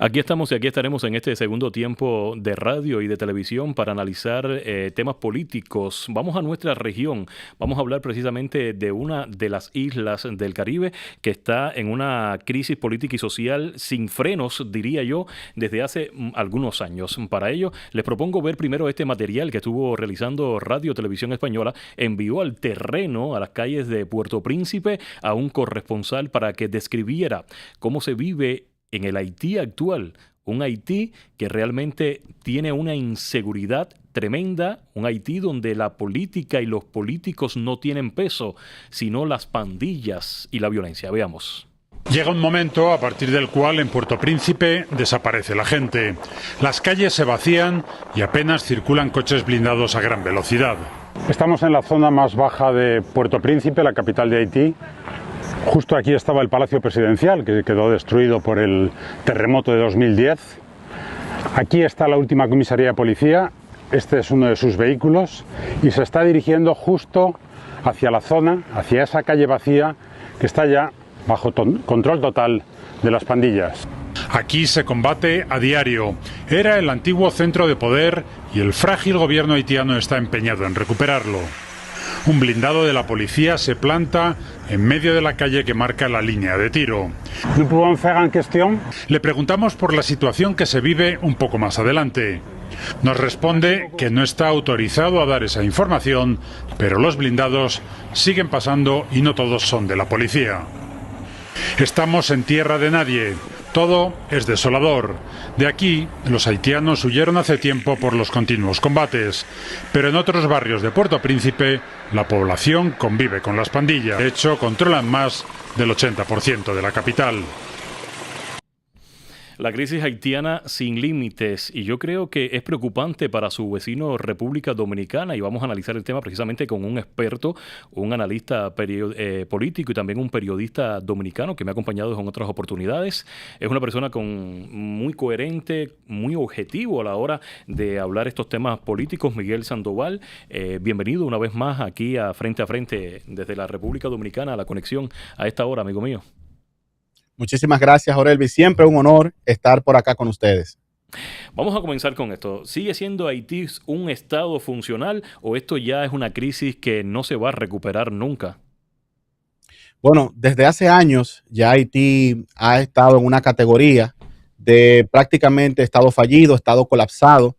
Aquí estamos y aquí estaremos en este segundo tiempo de radio y de televisión para analizar temas políticos. Vamos a nuestra región. Vamos a hablar precisamente de una de las islas del Caribe que está en una crisis política y social sin frenos, diría yo, desde hace algunos años. Para ello, les propongo ver primero este material que estuvo realizando Radio Televisión Española. Envió al terreno, a las calles de Puerto Príncipe, a un corresponsal para que describiera cómo se vive en el Haití actual, un Haití que realmente tiene una inseguridad tremenda, un Haití donde la política y los políticos no tienen peso, sino las pandillas y la violencia. Veamos. Llega un momento a partir del cual en Puerto Príncipe desaparece la gente. Las calles se vacían y apenas circulan coches blindados a gran velocidad. Estamos en la zona más baja de Puerto Príncipe, la capital de Haití. Justo aquí estaba el Palacio Presidencial, que quedó destruido por el terremoto de 2010. Aquí está la última comisaría de policía, este es uno de sus vehículos, y se está dirigiendo justo hacia la zona, hacia esa calle vacía, que está ya bajo control total de las pandillas. Aquí se combate a diario. Era el antiguo centro de poder y el frágil gobierno haitiano está empeñado en recuperarlo. Un blindado de la policía se planta en medio de la calle que marca la línea de tiro. Le preguntamos por la situación que se vive un poco más adelante. Nos responde que no está autorizado a dar esa información, pero los blindados siguen pasando y no todos son de la policía. Estamos en tierra de nadie. Todo es desolador. De aquí, los haitianos huyeron hace tiempo por los continuos combates, pero en otros barrios de Puerto Príncipe, la población convive con las pandillas. De hecho, controlan más del 80% de la capital. La crisis haitiana sin límites, y yo creo que es preocupante para su vecino República Dominicana, y vamos a analizar el tema precisamente con un experto, un analista político y también un periodista dominicano que me ha acompañado en otras oportunidades. Es una persona muy coherente, muy objetivo a la hora de hablar estos temas políticos. Miguel Sandoval, bienvenido una vez más aquí a Frente desde la República Dominicana, a la conexión a esta hora, amigo mío. Muchísimas gracias, Orelvi. Siempre un honor estar por acá con ustedes. Vamos a comenzar con esto. ¿Sigue siendo Haití un estado funcional o esto ya es una crisis que no se va a recuperar nunca? Bueno, desde hace años ya Haití ha estado en una categoría de prácticamente estado fallido, estado colapsado,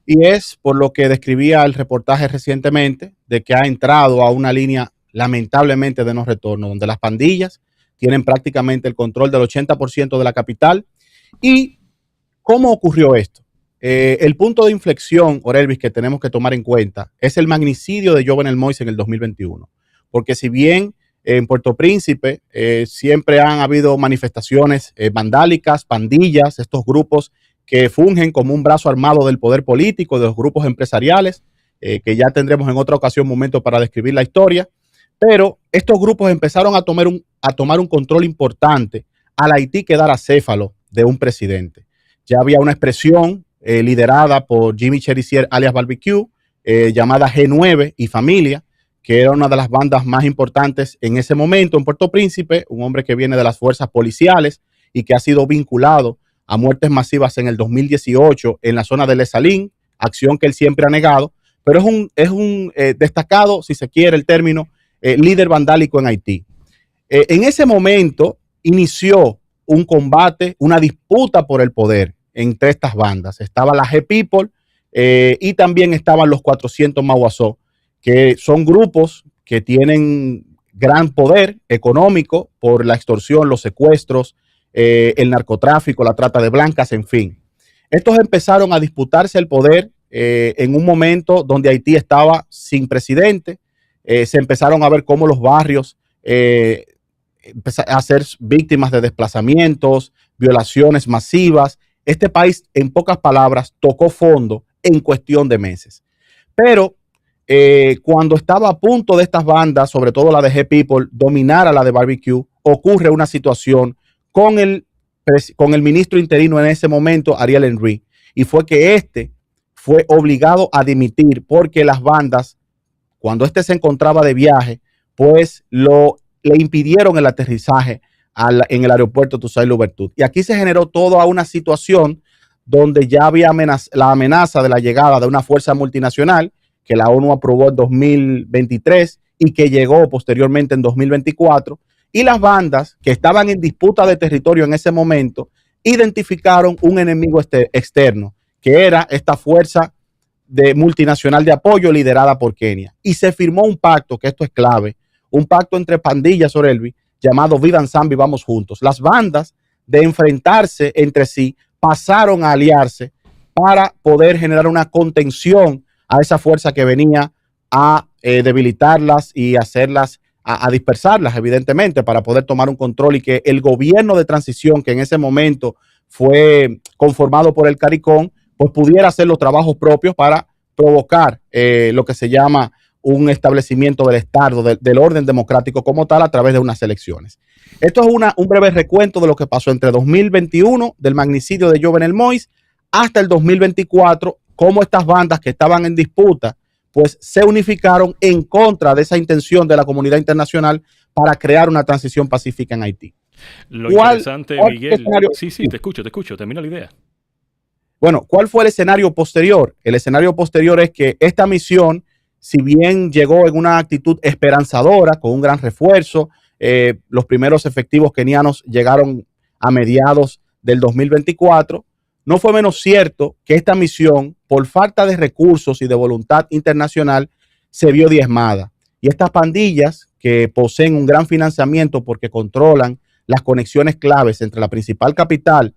y es por lo que describía el reportaje recientemente de que ha entrado a una línea lamentablemente de no retorno, donde las pandillas tienen prácticamente el control del 80% de la capital. ¿Y cómo ocurrió esto? El punto de inflexión, Orelvis, que tenemos que tomar en cuenta es el magnicidio de Jovenel Moïse en el 2021. Porque si bien en Puerto Príncipe siempre han habido manifestaciones vandálicas, pandillas, estos grupos que fungen como un brazo armado del poder político, de los grupos empresariales, que ya tendremos en otra ocasión momento para describir la historia. Pero estos grupos empezaron a tomar un control importante al Haití quedar acéfalo de un presidente. Ya había una expresión liderada por Jimmy Cherizier alias Barbecue, llamada G9 y Familia, que era una de las bandas más importantes en ese momento en Puerto Príncipe, un hombre que viene de las fuerzas policiales y que ha sido vinculado a muertes masivas en el 2018 en la zona de Les Salines, acción que él siempre ha negado, pero es un destacado, si se quiere el término, líder vandálico en Haití. En ese momento inició un combate, una disputa por el poder entre estas bandas. Estaba la G-People y también estaban los 400 Mauazó, que son grupos que tienen gran poder económico por la extorsión, los secuestros, el narcotráfico, la trata de blancas, en fin. Estos empezaron a disputarse el poder en un momento donde Haití estaba sin presidente. Se empezaron a ver cómo los barrios empezaron a ser víctimas de desplazamientos, violaciones masivas. Este país, en pocas palabras, tocó fondo en cuestión de meses. Pero cuando estaba a punto de estas bandas, sobre todo la de G-People, dominar a la de Barbecue, ocurre una situación con el ministro interino en ese momento, Ariel Henry, y fue que este fue obligado a dimitir porque las bandas, cuando este se encontraba de viaje, pues le impidieron el aterrizaje en el aeropuerto Toussaint Louverture. Y aquí se generó toda una situación donde ya había la amenaza de la llegada de una fuerza multinacional que la ONU aprobó en 2023 y que llegó posteriormente en 2024. Y las bandas que estaban en disputa de territorio en ese momento identificaron un enemigo externo, que era esta fuerza multinacional de apoyo liderada por Kenia. Y se firmó un pacto, que esto es clave, un pacto entre pandillas, Orelvi, llamado Vivan San, Vivamos Juntos. Las bandas, de enfrentarse entre sí, pasaron a aliarse para poder generar una contención a esa fuerza que venía a debilitarlas y hacerlas, a dispersarlas, evidentemente, para poder tomar un control y que el gobierno de transición, que en ese momento fue conformado por el CARICOM, pues pudiera hacer los trabajos propios para provocar lo que se llama un establecimiento del Estado, del orden democrático como tal, a través de unas elecciones. Esto es un breve recuento de lo que pasó entre 2021, del magnicidio de Jovenel Moïse, hasta el 2024, cómo estas bandas que estaban en disputa, pues se unificaron en contra de esa intención de la comunidad internacional para crear una transición pacífica en Haití. Lo interesante, Miguel, sí, te escucho, termina la idea. Bueno, ¿cuál fue el escenario posterior? El escenario posterior es que esta misión, si bien llegó en una actitud esperanzadora, con un gran refuerzo, los primeros efectivos kenianos llegaron a mediados del 2024, no fue menos cierto que esta misión, por falta de recursos y de voluntad internacional, se vio diezmada. Y estas pandillas, que poseen un gran financiamiento porque controlan las conexiones claves entre la principal capital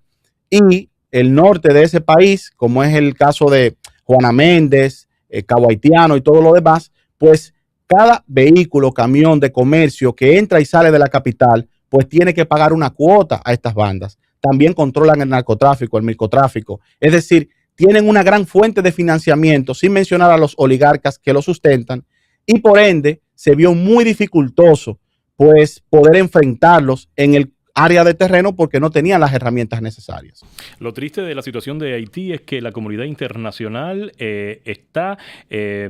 y el norte de ese país, como es el caso de Juana Méndez, Cabo Haitiano y todo lo demás, pues cada vehículo, camión de comercio que entra y sale de la capital, pues tiene que pagar una cuota a estas bandas. También controlan el narcotráfico, el microtráfico. Es decir, tienen una gran fuente de financiamiento, sin mencionar a los oligarcas que lo sustentan, y por ende se vio muy dificultoso pues poder enfrentarlos en el área de terreno porque no tenían las herramientas necesarias. Lo triste de la situación de Haití es que la comunidad internacional está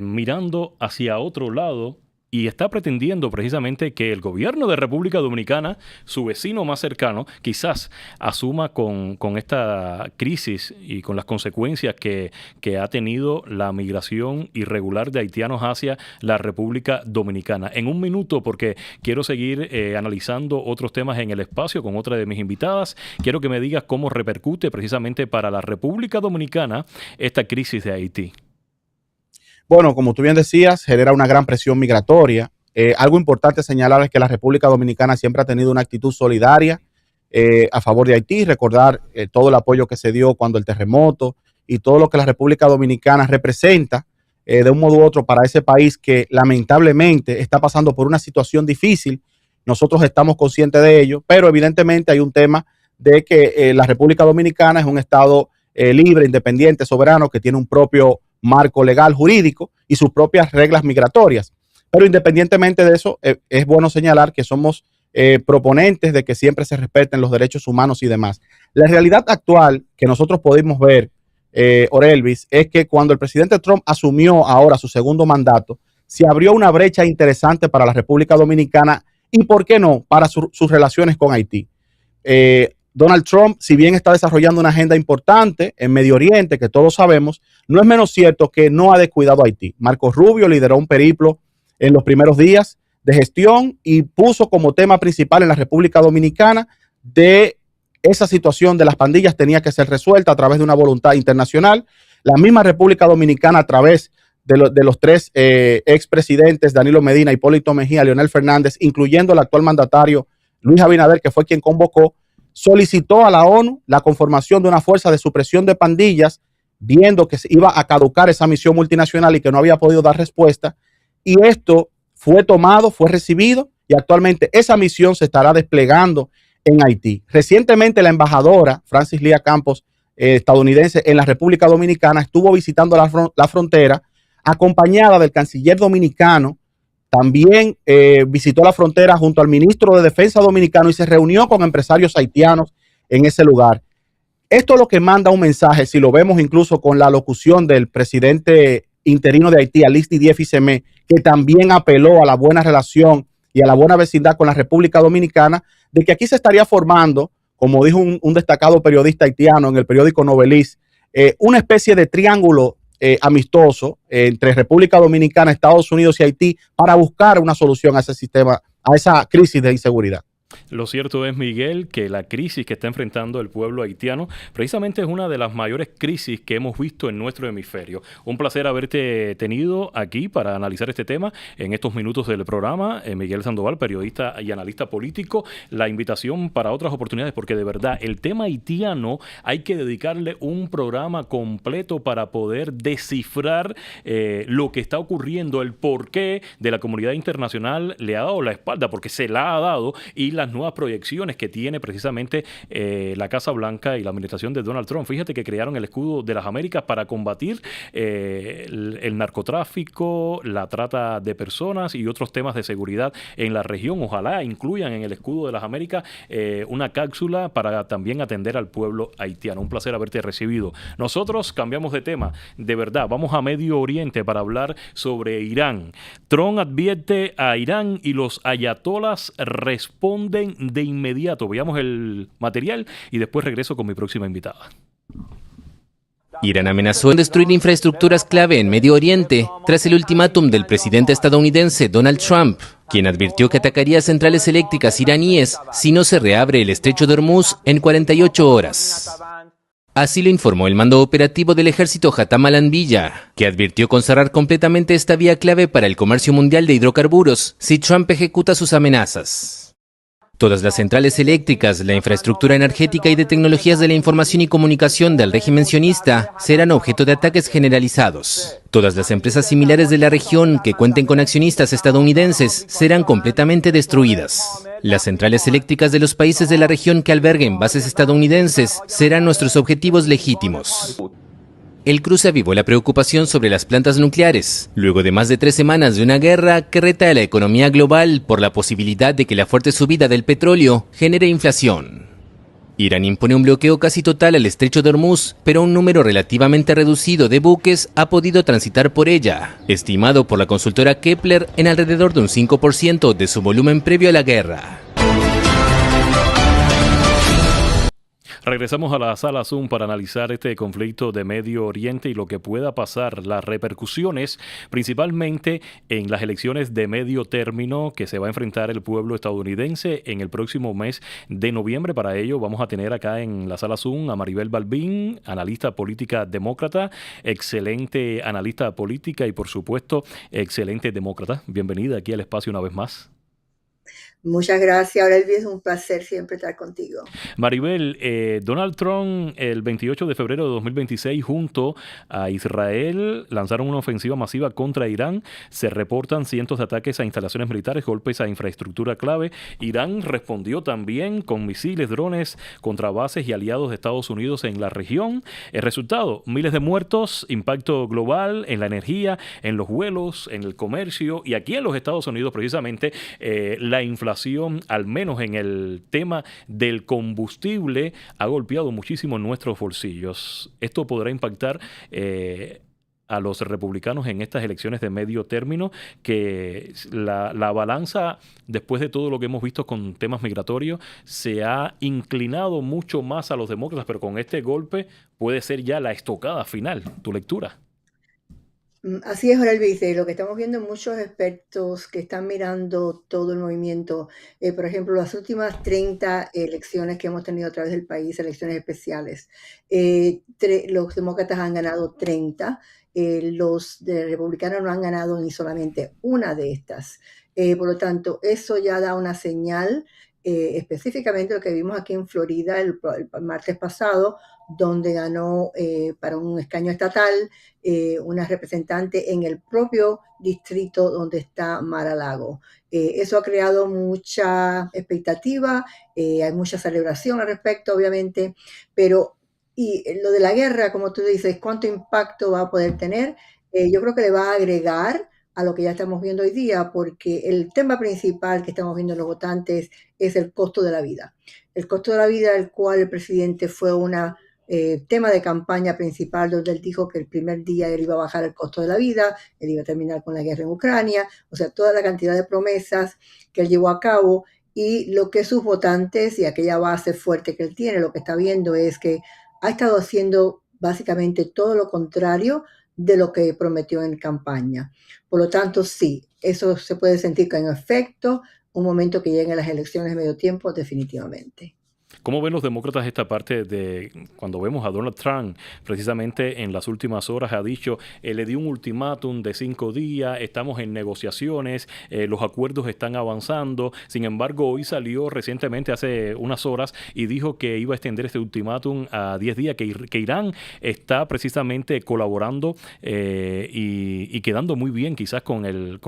mirando hacia otro lado y está pretendiendo precisamente que el gobierno de República Dominicana, su vecino más cercano, quizás asuma con esta crisis y con las consecuencias que ha tenido la migración irregular de haitianos hacia la República Dominicana. En un minuto, porque quiero seguir analizando otros temas en el espacio con otra de mis invitadas, quiero que me digas cómo repercute precisamente para la República Dominicana esta crisis de Haití. Bueno, como tú bien decías, genera una gran presión migratoria. Algo importante señalar es que la República Dominicana siempre ha tenido una actitud solidaria a favor de Haití. Recordar todo el apoyo que se dio cuando el terremoto y todo lo que la República Dominicana representa de un modo u otro para ese país que lamentablemente está pasando por una situación difícil. Nosotros estamos conscientes de ello, pero evidentemente hay un tema de que la República Dominicana es un estado libre, independiente, soberano, que tiene un propio marco legal jurídico y sus propias reglas migratorias. Pero independientemente de eso, es bueno señalar que somos proponentes de que siempre se respeten los derechos humanos y demás. La realidad actual que nosotros podemos ver, Orelvis, es que cuando el presidente Trump asumió ahora su segundo mandato, se abrió una brecha interesante para la República Dominicana y, ¿por qué no?, para sus relaciones con Haití. Donald Trump, si bien está desarrollando una agenda importante en Medio Oriente, que todos sabemos, no es menos cierto que no ha descuidado a Haití. Marco Rubio lideró un periplo en los primeros días de gestión y puso como tema principal en la República Dominicana de esa situación de las pandillas tenía que ser resuelta a través de una voluntad internacional. La misma República Dominicana, a través de los tres expresidentes, Danilo Medina, Hipólito Mejía, Leonel Fernández, incluyendo el actual mandatario Luis Abinader, que fue quien convocó, solicitó a la ONU la conformación de una fuerza de supresión de pandillas, viendo que se iba a caducar esa misión multinacional y que no había podido dar respuesta. Y esto fue tomado, fue recibido y actualmente esa misión se estará desplegando en Haití. Recientemente la embajadora Francis Lía Campos, estadounidense en la República Dominicana, estuvo visitando la frontera acompañada del canciller dominicano. También visitó la frontera junto al ministro de Defensa dominicano y se reunió con empresarios haitianos en ese lugar. Esto es lo que manda un mensaje, si lo vemos incluso con la locución del presidente interino de Haití, Alix Didier Fils-Aimé, que también apeló a la buena relación y a la buena vecindad con la República Dominicana, de que aquí se estaría formando, como dijo un destacado periodista haitiano en el periódico Novelis, una especie de triángulo amistoso entre República Dominicana, Estados Unidos y Haití para buscar una solución a ese sistema, a esa crisis de inseguridad. Lo cierto es, Miguel, que la crisis que está enfrentando el pueblo haitiano precisamente es una de las mayores crisis que hemos visto en nuestro hemisferio. Un placer haberte tenido aquí para analizar este tema en estos minutos del programa. Miguel Sandoval, periodista y analista político. La invitación para otras oportunidades, porque de verdad el tema haitiano hay que dedicarle un programa completo para poder descifrar lo que está ocurriendo, el porqué de la comunidad internacional le ha dado la espalda, porque se la ha dado, y las nuevas proyecciones que tiene precisamente la Casa Blanca y la administración de Donald Trump. Fíjate que crearon el escudo de las Américas para combatir el narcotráfico, la trata de personas y otros temas de seguridad en la región. Ojalá incluyan en el escudo de las Américas una cápsula para también atender al pueblo haitiano. Un placer haberte recibido. Nosotros cambiamos de tema. De verdad, vamos a Medio Oriente para hablar sobre Irán. Trump advierte a Irán y los ayatolas responden de inmediato. Veamos el material y después regreso con mi próxima invitada. Irán amenazó en destruir infraestructuras clave en Medio Oriente tras el ultimátum del presidente estadounidense Donald Trump, quien advirtió que atacaría centrales eléctricas iraníes si no se reabre el estrecho de Hormuz en 48 horas. Así lo informó el mando operativo del ejército Hatam al-Anbiya, que advirtió con cerrar completamente esta vía clave para el comercio mundial de hidrocarburos si Trump ejecuta sus amenazas. Todas las centrales eléctricas, la infraestructura energética y de tecnologías de la información y comunicación del régimen sionista serán objeto de ataques generalizados. Todas las empresas similares de la región que cuenten con accionistas estadounidenses serán completamente destruidas. Las centrales eléctricas de los países de la región que alberguen bases estadounidenses serán nuestros objetivos legítimos. El cruce avivó la preocupación sobre las plantas nucleares, luego de más de 3 semanas de una guerra que reta a la economía global por la posibilidad de que la fuerte subida del petróleo genere inflación. Irán impone un bloqueo casi total al estrecho de Hormuz, pero un número relativamente reducido de buques ha podido transitar por ella, estimado por la consultora Kepler en alrededor de un 5% de su volumen previo a la guerra. Regresamos a la sala Zoom para analizar este conflicto de Medio Oriente y lo que pueda pasar, las repercusiones, principalmente en las elecciones de medio término que se va a enfrentar el pueblo estadounidense en el próximo mes de noviembre. Para ello vamos a tener acá en la sala Zoom a Maribel Balbín, analista política demócrata, excelente analista política y por supuesto excelente demócrata. Bienvenida aquí al espacio una vez más. Muchas gracias, Aurelio, es un placer siempre estar contigo. Maribel, Donald Trump el 28 de febrero de 2026 junto a Israel lanzaron una ofensiva masiva contra Irán. Se reportan cientos de ataques a instalaciones militares, golpes a infraestructura clave. Irán respondió también con misiles, drones contra bases y aliados de Estados Unidos en la región. El resultado, miles de muertos, impacto global en la energía, en los vuelos, en el comercio y aquí en los Estados Unidos precisamente la inflación, al menos en el tema del combustible, ha golpeado muchísimo en nuestros bolsillos. Esto podrá impactar a los republicanos en estas elecciones de medio término, que la balanza, después de todo lo que hemos visto con temas migratorios, se ha inclinado mucho más a los demócratas, pero con este golpe puede ser ya la estocada final. ¿Tu lectura? Así es, Jorge Luis, lo que estamos viendo muchos expertos que están mirando todo el movimiento, por ejemplo, las últimas 30 elecciones que hemos tenido a través del país, elecciones especiales, los demócratas han ganado 30, los republicanos no han ganado ni solamente una de estas. Por lo tanto, eso ya da una señal, específicamente lo que vimos aquí en Florida el martes pasado, donde ganó para un escaño estatal una representante en el propio distrito donde está Mar-a-Lago. Eso ha creado mucha expectativa, hay mucha celebración al respecto, obviamente, pero y lo de la guerra, como tú dices, ¿cuánto impacto va a poder tener? Yo creo que le va a agregar a lo que ya estamos viendo hoy día, porque el tema principal que estamos viendo en los votantes es el costo de la vida. El costo de la vida, el cual el presidente fue una tema de campaña principal, donde él dijo que el primer día él iba a bajar el costo de la vida, él iba a terminar con la guerra en Ucrania, o sea, toda la cantidad de promesas que él llevó a cabo, y lo que sus votantes y aquella base fuerte que él tiene, lo que está viendo es que ha estado haciendo básicamente todo lo contrario de lo que prometió en campaña. Por lo tanto, sí, eso se puede sentir que en efecto, un momento que lleguen las elecciones de medio tiempo, definitivamente. ¿Cómo ven los demócratas esta parte de cuando vemos a Donald Trump, precisamente en las últimas horas ha dicho, le dio un ultimátum de 5 días, estamos en negociaciones, los acuerdos están avanzando, sin embargo hoy salió recientemente hace unas horas y dijo que iba a extender este ultimátum a 10 días, que Irán está precisamente colaborando y quedando muy bien quizás con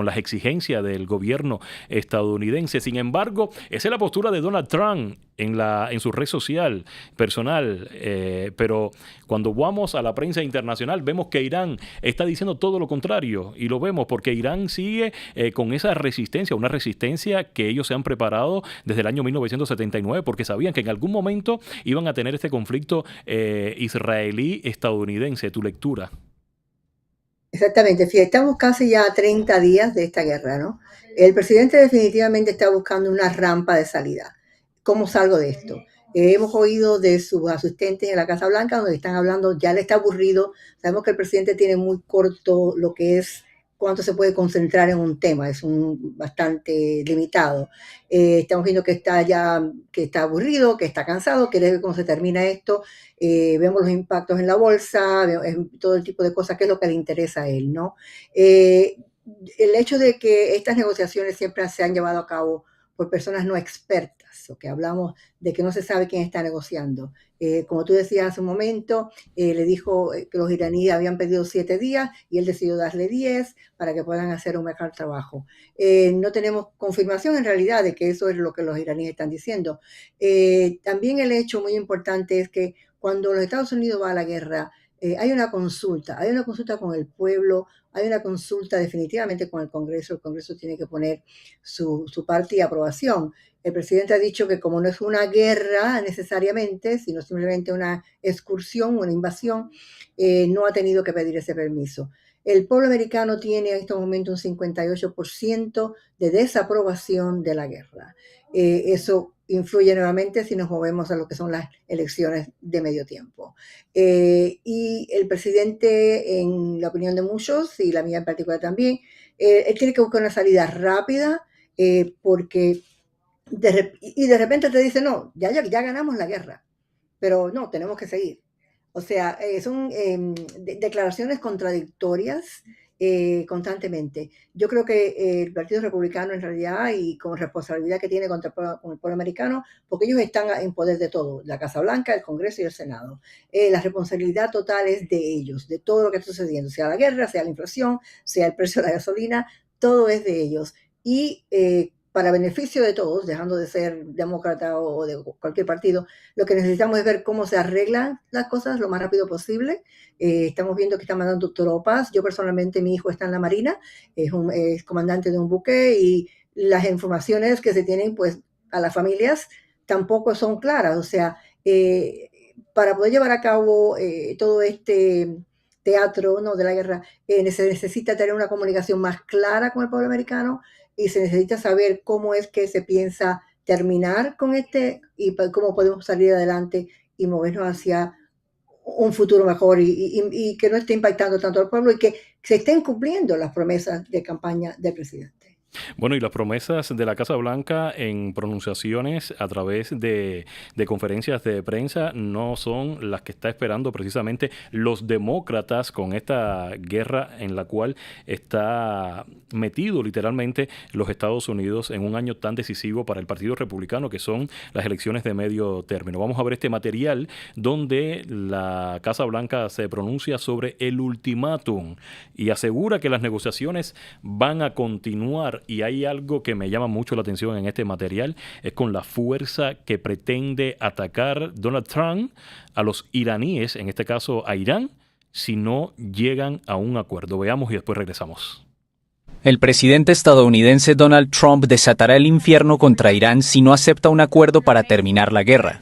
las exigencias del gobierno estadounidense. Sin embargo, esa es la postura de Donald Trump en su red social personal, pero cuando vamos a la prensa internacional vemos que Irán está diciendo todo lo contrario y lo vemos porque Irán sigue con esa resistencia, una resistencia que ellos se han preparado desde el año 1979 porque sabían que en algún momento iban a tener este conflicto israelí-estadounidense. ¿Tu lectura? Exactamente, fíjate, estamos casi ya a 30 días de esta guerra, ¿no? El presidente definitivamente está buscando una rampa de salida. ¿Cómo salgo de esto? Hemos oído de sus asistentes en la Casa Blanca donde están hablando, ya le está aburrido. Sabemos que el presidente tiene muy corto lo que es cuánto se puede concentrar en un tema, es bastante limitado. Estamos viendo que está aburrido, que está cansado, quiere ver cómo se termina esto. Vemos los impactos en la bolsa, todo el tipo de cosas que es lo que le interesa a él, ¿no? El hecho de que estas negociaciones siempre se han llevado a cabo por personas no expertas, o que hablamos de que no se sabe quién está negociando. Como tú decías hace un momento, le dijo que los iraníes habían pedido 7 días y él decidió darle 10 para que puedan hacer un mejor trabajo. No tenemos confirmación en realidad de que eso es lo que los iraníes están diciendo. También el hecho muy importante es que cuando los Estados Unidos va a la guerra, hay una consulta con el pueblo, hay una consulta definitivamente con el Congreso tiene que poner su parte y aprobación. El presidente ha dicho que como no es una guerra necesariamente, sino simplemente una excursión, una invasión, no ha tenido que pedir ese permiso. El pueblo americano tiene en este momento un 58% de desaprobación de la guerra. Eso influye nuevamente si nos movemos a lo que son las elecciones de medio tiempo. Y el presidente, en la opinión de muchos, y la mía en particular también, él tiene que buscar una salida rápida porque de repente te dice, no, ya ganamos la guerra, pero no, tenemos que seguir. O sea, son declaraciones contradictorias constantemente. Yo creo que el Partido Republicano en realidad y con responsabilidad que tiene con el pueblo americano, porque ellos están en poder de todo, la Casa Blanca, el Congreso y el Senado. La responsabilidad total es de ellos, de todo lo que está sucediendo, sea la guerra, sea la inflación, sea el precio de la gasolina, todo es de ellos. Y para beneficio de todos, dejando de ser demócrata o de cualquier partido, lo que necesitamos es ver cómo se arreglan las cosas lo más rápido posible. Estamos viendo que están mandando tropas. Yo personalmente, mi hijo está en la Marina, es comandante de un buque y las informaciones que se tienen pues a las familias tampoco son claras. O sea, para poder llevar a cabo todo este teatro, ¿no?, de la guerra, se necesita tener una comunicación más clara con el pueblo americano y se necesita saber cómo es que se piensa terminar con y cómo podemos salir adelante y movernos hacia un futuro mejor y que no esté impactando tanto al pueblo y que se estén cumpliendo las promesas de campaña del presidente. Bueno, y las promesas de la Casa Blanca en pronunciaciones a través de conferencias de prensa no son las que está esperando precisamente los demócratas con esta guerra en la cual está metido literalmente los Estados Unidos en un año tan decisivo para el Partido Republicano que son las elecciones de medio término. Vamos a ver este material donde la Casa Blanca se pronuncia sobre el ultimátum y asegura que las negociaciones van a continuar. Y hay algo que me llama mucho la atención en este material, es con la fuerza que pretende atacar Donald Trump a los iraníes, en este caso a Irán, si no llegan a un acuerdo. Veamos y después regresamos. El presidente estadounidense Donald Trump desatará el infierno contra Irán si no acepta un acuerdo para terminar la guerra.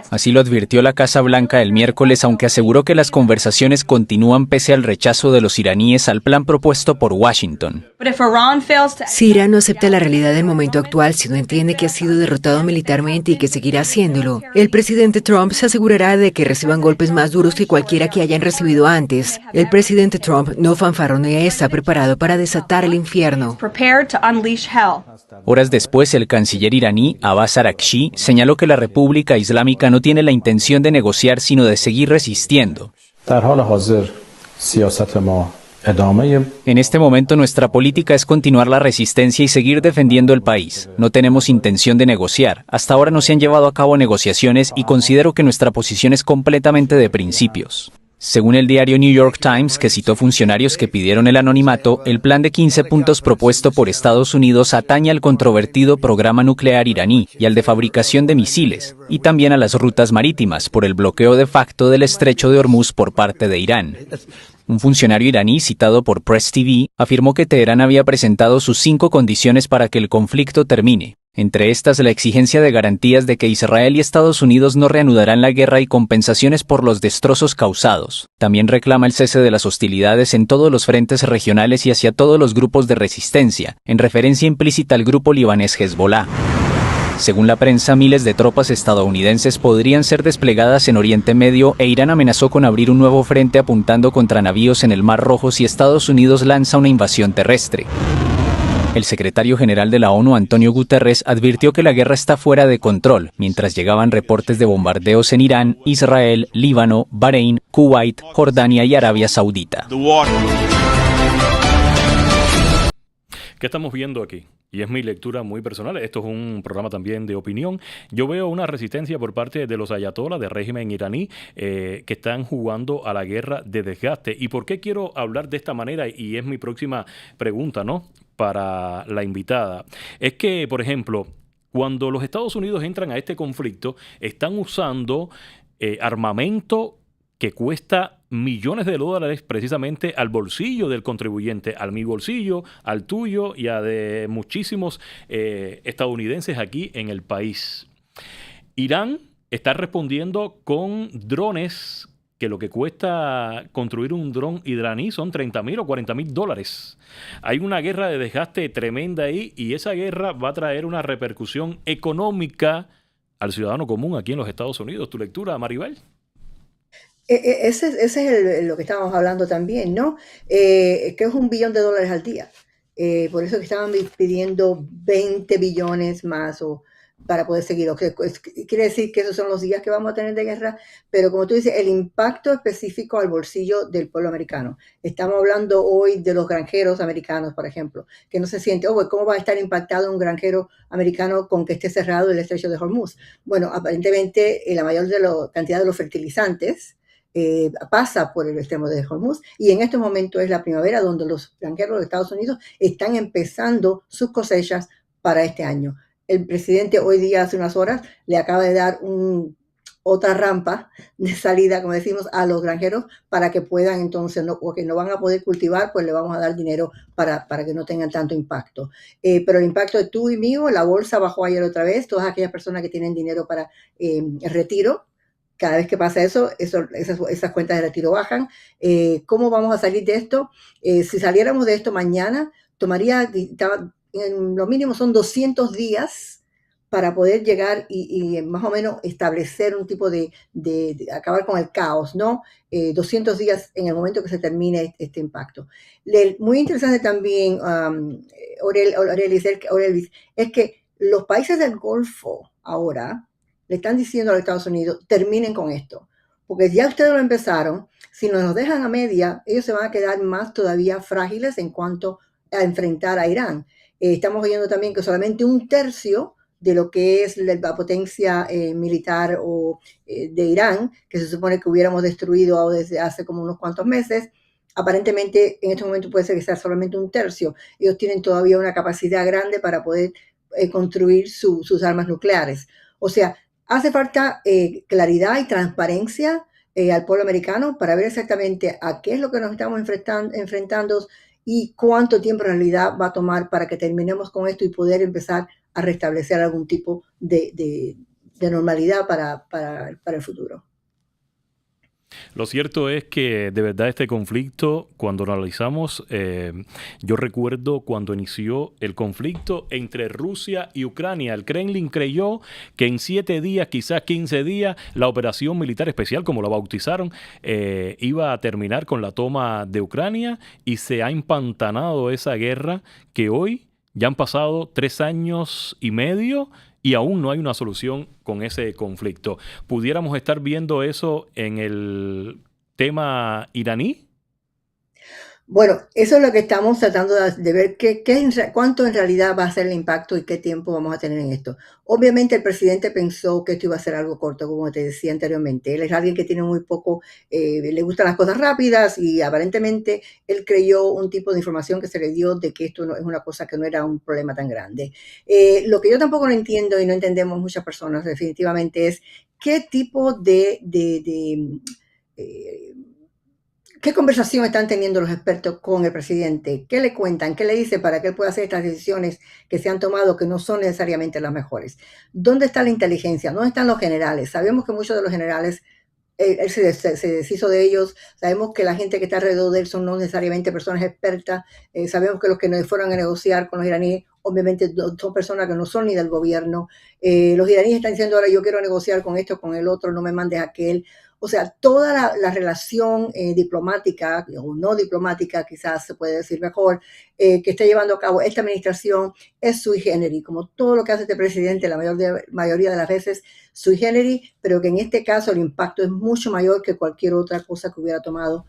Así lo advirtió la Casa Blanca el miércoles, aunque aseguró que las conversaciones continúan pese al rechazo de los iraníes al plan propuesto por Washington. Si Irán no acepta la realidad del momento actual, si no entiende que ha sido derrotado militarmente y que seguirá haciéndolo, el presidente Trump se asegurará de que reciban golpes más duros que cualquiera que hayan recibido antes. El presidente Trump no fanfarronea, está preparado para desatar el infierno. Horas después, el canciller iraní Abbas Araghchi señaló que la República Islámica no tiene la intención de negociar, sino de seguir resistiendo. En este momento, nuestra política es continuar la resistencia y seguir defendiendo el país. No tenemos intención de negociar. Hasta ahora no se han llevado a cabo negociaciones y considero que nuestra posición es completamente de principios. Según el diario New York Times, que citó funcionarios que pidieron el anonimato, el plan de 15 puntos propuesto por Estados Unidos atañe al controvertido programa nuclear iraní y al de fabricación de misiles, y también a las rutas marítimas por el bloqueo de facto del estrecho de Hormuz por parte de Irán. Un funcionario iraní citado por Press TV afirmó que Teherán había presentado sus 5 condiciones para que el conflicto termine. Entre estas, la exigencia de garantías de que Israel y Estados Unidos no reanudarán la guerra y compensaciones por los destrozos causados. También reclama el cese de las hostilidades en todos los frentes regionales y hacia todos los grupos de resistencia, en referencia implícita al grupo libanés Hezbollah. Según la prensa, miles de tropas estadounidenses podrían ser desplegadas en Oriente Medio e Irán amenazó con abrir un nuevo frente apuntando contra navíos en el Mar Rojo si Estados Unidos lanza una invasión terrestre. El secretario general de la ONU, Antonio Guterres, advirtió que la guerra está fuera de control, mientras llegaban reportes de bombardeos en Irán, Israel, Líbano, Bahrein, Kuwait, Jordania y Arabia Saudita. ¿Qué estamos viendo aquí? Y es mi lectura muy personal. Esto es un programa también de opinión. Yo veo una resistencia por parte de los ayatolás del régimen iraní que están jugando a la guerra de desgaste. ¿Y por qué quiero hablar de esta manera? Y es mi próxima pregunta, ¿no? Para la invitada. Es que, por ejemplo, cuando los Estados Unidos entran a este conflicto, están usando armamento que cuesta millones de dólares precisamente al bolsillo del contribuyente, al mi bolsillo, al tuyo y a de muchísimos estadounidenses aquí en el país. Irán está respondiendo con drones que lo que cuesta construir un dron iraní son $30,000 o $40,000. Hay una guerra de desgaste tremenda ahí y esa guerra va a traer una repercusión económica al ciudadano común aquí en los Estados Unidos. ¿Tu lectura, Maribel? Ese es lo que estábamos hablando también, ¿no? Que es $1 billón al día. Por eso que estaban pidiendo 20 billones más para poder seguir. Quiere decir que esos son los días que vamos a tener de guerra, pero como tú dices, el impacto específico al bolsillo del pueblo americano. Estamos hablando hoy de los granjeros americanos, por ejemplo, que no se siente, ¿cómo va a estar impactado un granjero americano con que esté cerrado el estrecho de Hormuz? Bueno, aparentemente la mayor cantidad de los fertilizantes pasa por el extremo de Hormuz y en este momento es la primavera donde los granjeros de Estados Unidos están empezando sus cosechas para este año. El presidente hoy día, hace unas horas, le acaba de dar otra rampa de salida, como decimos, a los granjeros para que puedan entonces, porque no van a poder cultivar, pues le vamos a dar dinero para que no tengan tanto impacto. Pero el impacto de tú y mío, la bolsa bajó ayer otra vez, todas aquellas personas que tienen dinero para el retiro, cada vez que pasa esas cuentas de retiro bajan. ¿Cómo vamos a salir de esto? Si saliéramos de esto mañana, en lo mínimo son 200 días para poder llegar y más o menos establecer un tipo de acabar con el caos, ¿no? 200 días en el momento que se termine este impacto. Muy interesante también, Aurelis, es que los países del Golfo ahora le están diciendo a los Estados Unidos, terminen con esto, porque ya ustedes lo empezaron, si nos dejan a media, ellos se van a quedar más todavía frágiles en cuanto a enfrentar a Irán. Estamos viendo también que solamente 1/3 de lo que es la potencia militar de Irán, que se supone que hubiéramos destruido desde hace como unos cuantos meses, aparentemente en este momento puede ser que sea solamente 1/3. Ellos tienen todavía una capacidad grande para poder construir sus armas nucleares. O sea, hace falta claridad y transparencia al pueblo americano para ver exactamente a qué es lo que nos estamos enfrentando y cuánto tiempo en realidad va a tomar para que terminemos con esto y poder empezar a restablecer algún tipo de normalidad para el futuro. Lo cierto es que de verdad este conflicto, cuando lo analizamos, yo recuerdo cuando inició el conflicto entre Rusia y Ucrania. El Kremlin creyó que en 7 días, quizás 15 días, la operación militar especial, como la bautizaron, iba a terminar con la toma de Ucrania, y se ha empantanado esa guerra que hoy ya han pasado 3 años y medio y aún no hay una solución con ese conflicto. ¿Pudiéramos estar viendo eso en el tema iraní? Bueno, eso es lo que estamos tratando de ver, cuánto en realidad va a ser el impacto y qué tiempo vamos a tener en esto. Obviamente el presidente pensó que esto iba a ser algo corto, como te decía anteriormente. Él es alguien que tiene muy poco, le gustan las cosas rápidas, y aparentemente él creyó un tipo de información que se le dio de que esto no, es una cosa que no era un problema tan grande. Lo que yo tampoco no entiendo, y no entendemos muchas personas definitivamente, es qué tipo ¿qué conversación están teniendo los expertos con el presidente? ¿Qué le cuentan? ¿Qué le dice para que él pueda hacer estas decisiones que se han tomado que no son necesariamente las mejores? ¿Dónde está la inteligencia? ¿Dónde están los generales? Sabemos que muchos de los generales, él se deshizo de ellos. Sabemos que la gente que está alrededor de él son no necesariamente personas expertas. Sabemos que los que no fueron a negociar con los iraníes, obviamente son personas que no son ni del gobierno. Los iraníes están diciendo ahora, yo quiero negociar con esto, con el otro, no me mandes a aquel. O sea, toda la relación diplomática o no diplomática, quizás se puede decir mejor, que está llevando a cabo esta administración es sui generis, como todo lo que hace este presidente la mayoría de las veces sui generis, pero que en este caso el impacto es mucho mayor que cualquier otra cosa que hubiera tomado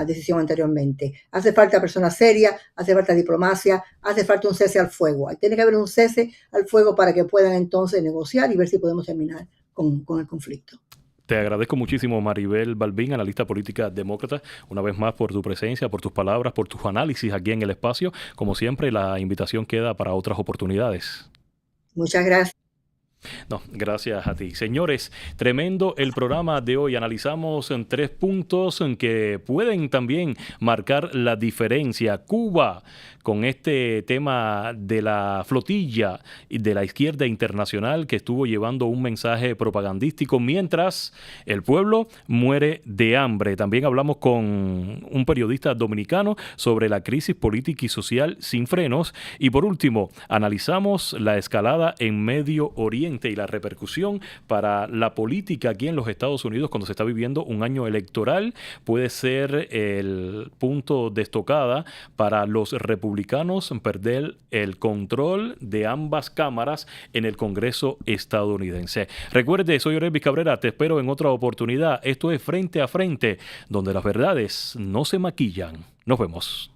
decisión anteriormente. Hace falta personas serias, hace falta diplomacia, hace falta un cese al fuego. Tiene que haber un cese al fuego para que puedan entonces negociar y ver si podemos terminar con el conflicto. Te agradezco muchísimo, Maribel Balbín, analista política demócrata, una vez más por tu presencia, por tus palabras, por tus análisis aquí en el espacio. Como siempre, la invitación queda para otras oportunidades. Muchas gracias. No, gracias a ti. Señores, tremendo el programa de hoy. Analizamos en 3 puntos en que pueden también marcar la diferencia. Cuba, con este tema de la flotilla de la izquierda internacional que estuvo llevando un mensaje propagandístico mientras el pueblo muere de hambre. También hablamos con un periodista dominicano sobre la crisis política y social sin frenos. Y por último, analizamos la escalada en Medio Oriente y la repercusión para la política aquí en los Estados Unidos cuando se está viviendo un año electoral. Puede ser el punto de estocada para los republicanos perder el control de ambas cámaras en el Congreso estadounidense. Recuerde, soy Orevis Cabrera, te espero en otra oportunidad. Esto es Frente a Frente, donde las verdades no se maquillan. Nos vemos.